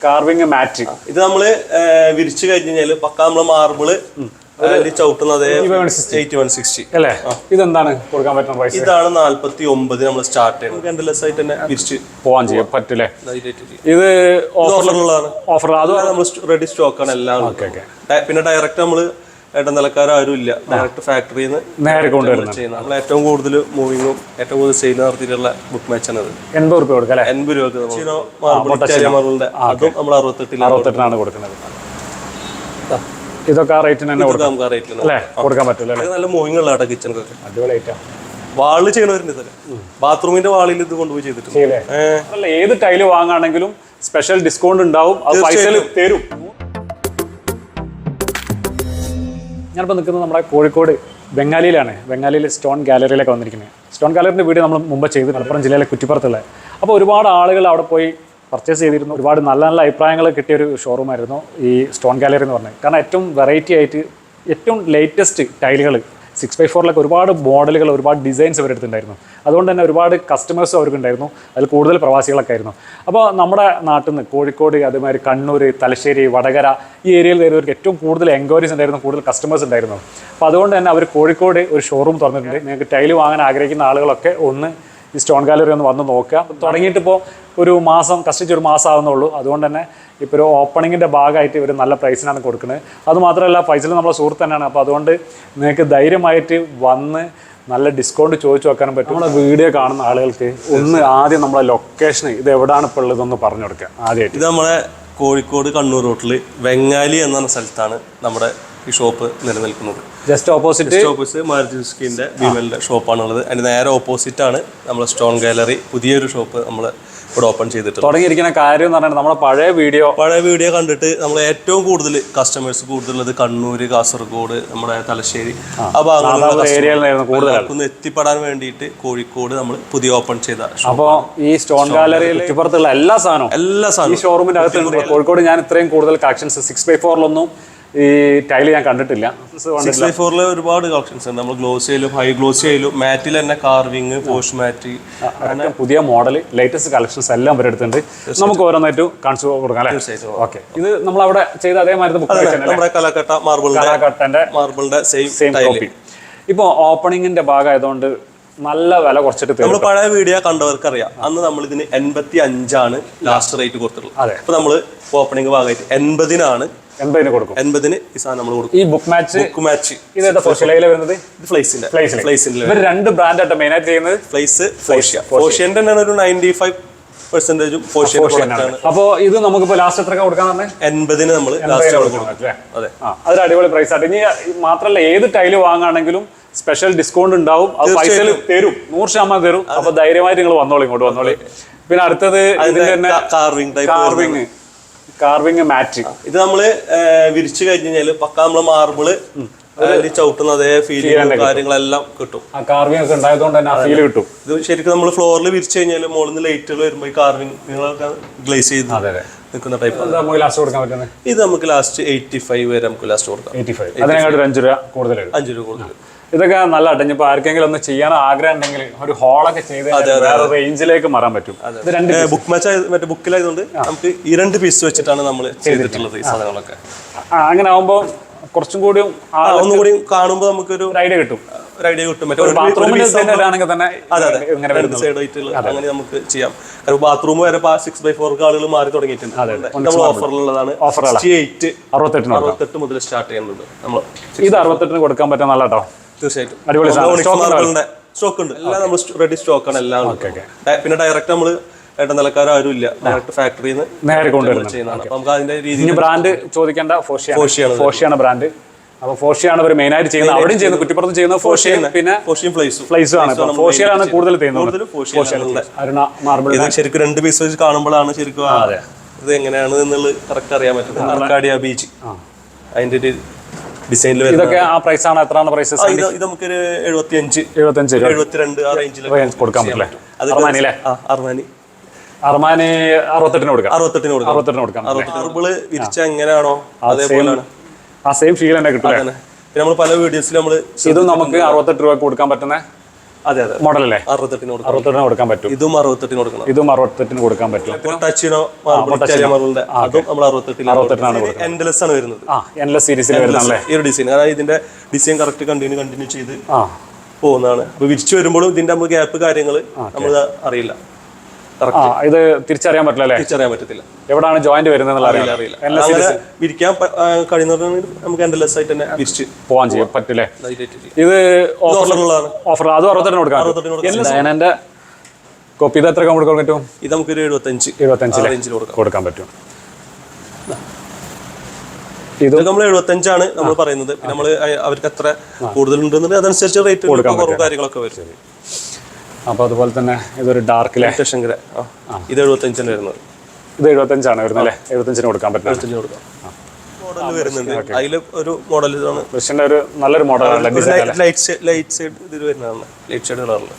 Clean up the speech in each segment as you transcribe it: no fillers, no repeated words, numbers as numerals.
Carving മാറ്റ് ഇത് നമ്മള് വിരിച്ചു കഴിഞ്ഞാല് പക്ക നമ്മള് മാർബിള് ചവിട്ടുന്നത് 8160 അല്ലേ? ഇതെന്താണ് കൊടുക്കാൻ പറ്റുന്ന പ്രൈസ്? ഇതാണ് 49 നമ്മൾ സ്റ്റാർട്ട് ചെയ്യുന്നത്. രണ്ടു ആയിട്ട് തന്നെ വിരിച്ച് പോകാൻ ചെയ്യാൻ പറ്റൂലേ? ഇത് ഓഫർ അത് നമ്മൾ റെഡി സ്റ്റോക്ക് ആണ് എല്ലാം. പിന്നെ ഡയറക്റ്റ് നമ്മള് ഇടനിലക്കാരും ഇല്ല, ഡയറക്റ്റ് ഫാക്ടറിയിൽ നിന്ന് നേരെ കൊണ്ടുവരുന്നത്. നമ്മൾ ഏറ്റവും കൂടുതൽ മൂവിങ്ങും ഏറ്റവും കൂടുതൽ സെയിൽ നടത്തിയിട്ടുള്ള ബുക്ക് മാച്ച് ആണ്. 80 രൂപ കൊടുക്കാം. 80 രൂപ മാർബിളിന്റെ അതും നമ്മൾ 68 കൊടുക്കുന്നത്. ഇതൊക്കെ ആ റേറ്റിന് തന്നെ കൊടുക്കാൻ പറ്റില്ല. നല്ല മൂവിങ് ഉള്ള കിച്ചണൊക്കെ അടിപൊളിയായിട്ടാ. വാള് ചെയ്യണവരുണ്ട്. ബാത്റൂമിന്റെ വാളിൽ ഇത് കൊണ്ടുപോയി ചെയ്തിട്ടുണ്ട്. ഏത് ടൈല് വാങ്ങുകയാണെങ്കിലും സ്പെഷ്യൽ ഡിസ്കൗണ്ട് ഉണ്ടാവും, പൈസയിൽ തരും. ഞാനിപ്പോൾ നിൽക്കുന്നത് നമ്മുടെ കോഴിക്കോട് ബംഗാളിയിലാണ്. ബംഗാളിയിൽ സ്റ്റോൺ ഗാലറിയിലൊക്കെ വന്നിരിക്കുന്നത്. സ്റ്റോൺ ഗാലറിൻ്റെ വീഡിയോ നമ്മൾ മുമ്പ് ചെയ്ത് മലപ്പുറം ജില്ലയിലെ കുറ്റിപ്പുറത്തുള്ള. അപ്പോൾ ഒരുപാട് ആളുകൾ അവിടെ പോയി പർച്ചേസ് ചെയ്തിരുന്നു. ഒരുപാട് നല്ല നല്ല അഭിപ്രായങ്ങൾ കിട്ടിയൊരു ഷോറൂമായിരുന്നു ഈ സ്റ്റോൺ ഗാലറി എന്ന് പറഞ്ഞത്. കാരണം ഏറ്റവും വെറൈറ്റി ആയിട്ട് ഏറ്റവും ലേറ്റസ്റ്റ് ടൈലുകൾ 6x4 ഒരുപാട് മോഡലുകൾ, ഒരുപാട് ഡിസൈൻസ് ഇവരെടുത്തിട്ടുണ്ടായിരുന്നു. അതുകൊണ്ട് തന്നെ ഒരുപാട് കസ്റ്റമേഴ്സും അവർക്കുണ്ടായിരുന്നു. അതിൽ കൂടുതൽ പ്രവാസികളൊക്കെ ആയിരുന്നു. അപ്പോൾ നമ്മുടെ നാട്ടിൽ നിന്ന് കോഴിക്കോട്, അതുമാതിരി കണ്ണൂർ, തലശ്ശേരി, വടകര ഈ ഏരിയയിൽ വരുന്നവർക്ക് ഏറ്റവും കൂടുതൽ എൻക്വയറീസ് ഉണ്ടായിരുന്നു, കൂടുതൽ കസ്റ്റമേഴ്സ് ഉണ്ടായിരുന്നു. അപ്പോൾ അതുകൊണ്ട് തന്നെ അവർ കോഴിക്കോട് ഒരു ഷോറൂം തുറന്നിട്ടുണ്ട്. നിങ്ങൾക്ക് ടൈല് വാങ്ങാൻ ആഗ്രഹിക്കുന്ന ആളുകളൊക്കെ ഒന്ന് ഈ സ്റ്റോൺ ഗാലറി ഒന്ന് വന്ന് നോക്കുക. തുടങ്ങിയിട്ടിപ്പോൾ ഒരു മാസം കഷ്ടിച്ചൊരു മാസം ആവുന്നുള്ളൂ. അതുകൊണ്ട് തന്നെ ഇപ്പോൾ ഒരു ഓപ്പണിങ്ങിൻ്റെ ഭാഗമായിട്ട് ഇവർ നല്ല പ്രൈസിനാണ് കൊടുക്കുന്നത്. അതുമാത്രമല്ല ഫൈസൽ നമ്മളെ സുഹൃത്ത് തന്നെയാണ്. അപ്പോൾ അതുകൊണ്ട് നിങ്ങൾക്ക് ധൈര്യമായിട്ട് വന്ന് നല്ല ഡിസ്കൗണ്ട് ചോദിച്ചു വെക്കാനും പറ്റും. നമ്മുടെ വീഡിയോ കാണുന്ന ആളുകൾക്ക് ഒന്ന് ആദ്യം നമ്മളെ ലൊക്കേഷൻ ഇത് എവിടെയാണ് ഇപ്പോൾ ഉള്ളതെന്ന് പറഞ്ഞു കൊടുക്കുക. ആദ്യമായിട്ട് ഇത് നമ്മളെ കോഴിക്കോട് കണ്ണൂർ റൂട്ടിൽ വെങ്ങാലി എന്ന സ്ഥലത്താണ് നമ്മുടെ ഈ ഷോപ്പ് നിലനിൽക്കുന്നത്. ജസ്റ്റ് ഓപ്പോസിറ്റ് മാരുതിസുസുക്കിന്റെ വിമലിന്റെ ഷോപ്പാണുള്ളത്. അതിന് നേരെ ഓപ്പോസിറ്റ് ആണ് നമ്മുടെ സ്റ്റോൺ ഗാലറി പുതിയൊരു ഷോപ്പ് നമ്മൾ ഇവിടെ ഓപ്പൺ ചെയ്തിട്ട് തുടങ്ങിയിരിക്കുന്ന കാര്യം എന്ന് പറഞ്ഞാൽ നമ്മുടെ പഴയ വീഡിയോ കണ്ടിട്ട് നമ്മൾ ഏറ്റവും കൂടുതൽ കസ്റ്റമേഴ്സ് കൂടുതലുള്ളത് കണ്ണൂർ, കാസർഗോഡ്, നമ്മുടെ തലശ്ശേരി ആ ഭാഗങ്ങളിലൊന്ന് എത്തിപ്പെടാൻ വേണ്ടിയിട്ട് കോഴിക്കോട് നമ്മൾ പുതിയ ഓപ്പൺ ചെയ്ത. അപ്പോൾ ഈ സ്റ്റോൺ ഗാലറിയിൽ ചുറ്റുപുറത്തുള്ള എല്ലാ സാധനവും ഈ ഷോറൂമിന്റെ അകത്തുണ്ട്. കോഴിക്കോട് ഞാൻ ഇത്രയും കൂടുതൽ കളക്ഷൻസ് 6x4 ഈ ടൈല് ഞാൻ കണ്ടിട്ടില്ല. 6x4 ഒരുപാട് കളക്ഷൻസ് ഉണ്ട്. നമ്മൾ ഗ്ലോസി ആയാലും ഹൈ ഗ്ലോസി ആയാലും മാറ്റിൽ തന്നെ കാർവിങ്, പോഷ് മാറ്റ്, പുതിയ മോഡൽ ലേറ്റസ്റ്റ് കളക്ഷൻസ് എല്ലാം ഇവരെടുത്തുണ്ട്. നമുക്ക് ഓരോന്നായിട്ട് കാണിച്ചു കൊടുക്കാം അല്ലേ? ഓക്കെ. ഇത് നമ്മൾ അവിടെ ചെയ്ത അതേമാതിരി നമ്മുടെ കലക്കട്ട മാർബിളിന്റെ സെയിം കോപ്പി. ഇപ്പോൾ ഓപ്പണിങ്ങിന്റെ ഭാഗമായതുകൊണ്ട് നല്ല വില കുറച്ചിട്ട് നമ്മൾ പഴയ വീഡിയോ കണ്ടവർക്ക് അറിയാം. അന്ന് നമ്മൾ ഇതിന് 85 ലാസ്റ്റ് റേറ്റ് കൊടുത്തിട്ടുള്ളത്. അപ്പൊ നമ്മള് ഓപ്പണിംഗ് ഭാഗമായിട്ട് 80 കൊടുക്കും. 80 ഈ സാധനം നമ്മൾ കൊടുക്കും. ഈ ബുക്ക് മാച്ച് ഇതേതാ ഫോഷ്യയിലെ വരുന്നത്? ഇത് ഫ്ലൈസിന്റെ ഇവർ രണ്ട് ബ്രാൻഡായിട്ട് മെയിനായിട്ട് ചെയ്യുന്നത് ഫ്ലൈസ്, ഫോഷ്യന്റെ തന്നെ ഒരു 95% ഫോഷ്യൻ. അപ്പോൾ ഇത് നമുക്കിപ്പോൾ ലാസ്റ്റ് എത്ര കൊടുക്കാൻ പറഞ്ഞാൽ 80 നമ്മൾ ലാസ്റ്റ് കൊടുക്കണം. അതെ, അതൊരു അടിപൊളി പ്രൈസ് ആണ്. ഇനി മാത്രമല്ല ഏത് ടൈല് വാങ്ങുകയാണെങ്കിലും സ്പെഷ്യൽ ഡിസ്കൗണ്ട് ഉണ്ടാവും. അത് പൈസയിൽ തരും, 100% തരും. അപ്പൊ ധൈര്യമായിട്ട് നിങ്ങൾ ഇങ്ങോട്ട് വന്നോളി. പിന്നെ അടുത്തത് കാർവിംഗ് മാറ്റ്. ഇത് നമ്മള് വിരിച്ചു കഴിഞ്ഞാല് പക്ക നമ്മള് മാർബിള് ചവിട്ടുന്ന അതേ ഫീലിംഗ് കാര്യങ്ങളെല്ലാം കിട്ടും. കാർവിംഗ് ഒക്കെ ഉണ്ടായതുകൊണ്ട് തന്നെ ആ ഫീൽ കിട്ടും. ഇത് ശരിക്കും നമ്മൾ ഫ്ലോറിൽ വിരിച്ചു കഴിഞ്ഞാൽ മുകളിൽ നിന്ന് ലൈറ്റുകൾ വരുമ്പോൾ ഈ കാർവിംഗ് നിങ്ങളൊക്കെ ഗ്ലേസ് ചെയ്ത് നിൽക്കുന്ന ടൈപ്പ്. ഇത് നമുക്ക് ലാസ്റ്റ് 85 വരെ നമുക്ക് ലാസ്റ്റ് കൊടുക്കാം. 85 അതിനെക്കാട്ട് 5 രൂപ കൂടുതൽ. ഇതൊക്കെ നല്ല ഇപ്പൊ ആർക്കെങ്കിലും ഒന്ന് ചെയ്യാൻ ആഗ്രഹം ഉണ്ടെങ്കിൽ ഒരു ഹോളൊക്കെ ചെയ്ത് വേറെ റേഞ്ചിലേക്ക് മാറാൻ പറ്റും. ബുക്ക് മാച്ച് മറ്റേ ബുക്കിലായതുകൊണ്ട് നമുക്ക് ഈ 2 പീസ് വെച്ചിട്ടാണ് നമ്മൾ ചെയ്തിട്ടുള്ളത് ഈ സാധനങ്ങളൊക്കെ. അങ്ങനെ ആവുമ്പോ കുറച്ചും കൂടി ഒന്നുകൂടി കാണുമ്പോൾ നമുക്ക് ഒരു ഐഡിയ കിട്ടും. അങ്ങനെ നമുക്ക് ചെയ്യാം. ബാത്റൂം വരെ 6x4 ആളുകൾ മാറി തുടങ്ങിയിട്ടുണ്ട്. ഓഫറിലുള്ളതാണ്. 68 മുതൽ സ്റ്റാർട്ട് ചെയ്യുന്നുണ്ട്. നമ്മൾ ഇത് 68 കൊടുക്കാൻ പറ്റും. നല്ല കേട്ടോ, തീർച്ചയായിട്ടും സ്റ്റോക്ക് ഉണ്ട്. എല്ലാം നമ്മൾ റെഡി സ്റ്റോക്കാണ് എല്ലാം. പിന്നെ ഡയറക്റ്റ് നമ്മള് ഇടനിലക്കാരും ഇല്ല, ഡയറക്റ്റ് ഫാക്ടറിയിൽ നിന്ന് നേരെ കൊണ്ടുവരുന്നതാണ്. നമുക്ക് അതിന്റെ രീതി ബ്രാൻഡ് ചോദിക്കേണ്ട ഫോഷിയാണ് ബ്രാൻഡ്. അപ്പൊ ഫോഷിയാണ് അവർ മെയിൻ ആയിട്ട് ചെയ്യുന്നത്. അവിടെയും ചെയ്യുന്നത്, കുറ്റിപ്പുറത്ത് ചെയ്യുന്നത് ഫോഷിയും പിന്നെ ഫ്ലൈസും ആണ്. ഫോഷിയാണ് കൂടുതൽ ചെയ്യുന്നത്. അരുണ മാർബിൾ ശരിക്കും 2 പീസ് വെച്ച് കാണുമ്പോഴാണ് ശരിക്കും ഇത് എങ്ങനെയാണ് എന്നുള്ളത് കറക്റ്റ് അറിയാൻ പറ്റുന്നത്. അർക്കാഡിയ ബീച്ച് അതിന്റെ ഡിസൈനിൽ ഇതൊക്കെ ആ പ്രൈസ് ആണ്. എത്രയാണ് പ്രൈസ്? ഇത് നമുക്കൊരു 75 72 ആ റേഞ്ചിൽ കൊടുക്കാൻ പറ്റില്ലേ? അർമാനി 68 കൊടുക്കാം. 68 കൊടുക്കാം. മാർബിള് വിരിച്ച എങ്ങനെയാണോ അതേപോലെയാണ് ആ സെയിം ഫീൽ തന്നെ കിട്ടും. പിന്നെ നമ്മൾ പല വീഡിയോസിൽ നമ്മൾ ഇത് നമുക്ക് 68 രൂപ കൊടുക്കാൻ പറ്റുന്ന അതെ അതെ മോഡലല്ലേ? 68 കൊടുക്കാം. 68 കൊടുക്കാൻ പറ്റും. ഇതും 68 കൊടുക്കണം. ഇതും 68 കൊടുക്കാൻ പറ്റും. ടച്ചിനോ മാർബിളിന്റെ അതും നമ്മൾ 68 എൻഡ്ലെസ് ആണ് വരുന്നത്. എൻഡ്ലെസ് സീരീസിൽ വരുന്നല്ലേ ഈ ഒരു ഡിസൈൻ. കാരണം ഇതിന്റെ ഡിസൈൻ കറക്റ്റ് കണ്ടിന്യൂ ചെയ്ത് പോകുന്നതാണ്. അപ്പൊ വിരിച്ചു വരുമ്പോഴും ഇതിന്റെ നമ്മൾ ഗ്യാപ്പ് കാര്യങ്ങൾ നമ്മൾ അറിയില്ല. ഇത് തിരിച്ചറിയാൻ പറ്റില്ല അല്ലേ? തിരിച്ചറിയാൻ പറ്റത്തില്ല. എവിടാണ് ജോയിന്റ് വരുന്നത് അറിയില്ല. അങ്ങനെ വിരിക്കാൻ കഴിയുന്നവരാണെങ്കിൽ നമുക്ക് എൻഡ്ലെസ് ആയിട്ട് തന്നെ വിരിച്ച് പോകാൻ ചെയ്യാൻ പറ്റില്ലേ? ഇത് ഓഫറിലുള്ളതാണ്. ഓഫർ അത് 68 കൊടുക്കാം. എന്റെ കോപ്പി ഇത് എത്ര കൊടുക്കാൻ പറ്റും? ഇത് നമുക്കൊരു 75 കൊടുക്കാൻ പറ്റും. ഇത് നമ്മൾ 75 നമ്മൾ പറയുന്നത്. പിന്നെ നമ്മൾ അവർക്ക് എത്ര കൂടുതലുണ്ടെന്നുണ്ടെങ്കിൽ അതനുസരിച്ച് റേറ്റ് കുറവ് കാര്യങ്ങളൊക്കെ വരും. അപ്പൊ അതുപോലെ തന്നെ ഇതൊരു ഡാർക്കിലെ ഇത് 75 വരുന്നത്. ഇത് 75 വരുന്നത് അല്ലേ? 75 കൊടുക്കാൻ പറ്റും. 75 കൊടുക്കാം. മോഡൽ വരുന്നുണ്ട്. അതിൽ ഒരു മോഡൽ ഇതാണ്. ബ്രഷിന്റെ ഒരു നല്ലൊരു മോഡലാണ്. ലൈറ്റ് സൈഡ് ഇതിൽ വരുന്നതാണ്. ലൈറ്റ് സൈഡ് കളറിൽ.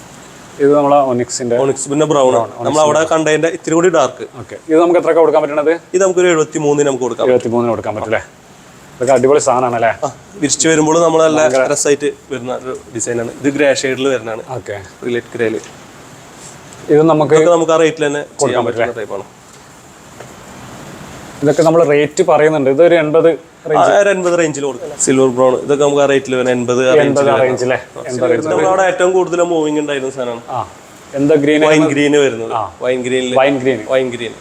ഇത് നമ്മളെ ഒനിക്സിന്റെ പിന്നെ ബ്രൗൺ ആണ്. നമ്മൾ അവിടെ കണ്ടതിന്റെ ഇത്തിരി കൂടി ഡാർക്ക്. ഇത് നമുക്ക് എത്ര കൊടുക്കാൻ പറ്റണത്? ഇത് നമുക്കൊരു 73 നമുക്ക് കൊടുക്കാം. 73 കൊടുക്കാൻ പറ്റില്ലേ? ഇതൊക്കെ അടിപൊളി സാധനമാണ് അല്ലേ? വിരിച്ചു വരുമ്പോൾ നമ്മൾ നല്ല രസമായിട്ട് വരുന്ന ഒരു ഡിസൈനാണ്. ഇത് ഗ്രേ ഷെയ്ഡിൽ വരുന്നതാണ്. റിലേറ്റ് ഗ്രേയിൽ. ഇത് നമുക്ക് ആ റേറ്റിൽ തന്നെ ചെയ്യാൻ പറ്റുന്ന ടൈപ്പാണ്. ഇതൊക്കെ നമ്മൾ റേറ്റ് പറയുന്നുണ്ട്. ഇതൊരു 80 റേഞ്ചിൽ കൊടുക്കാം. സിൽവർ ബ്രൗൺ ഇതൊക്കെ നമുക്ക് ആ റേറ്റിൽ വരുന്നത് 80 റേഞ്ചിലെ. നമ്മളവിടെ ഏറ്റവും കൂടുതൽ മൂവിങ് ഉണ്ടായിരുന്ന സാധനമാണ്. വൈൻ ഗ്രീന് വരുന്നത്. വൈൻ ഗ്രീൻ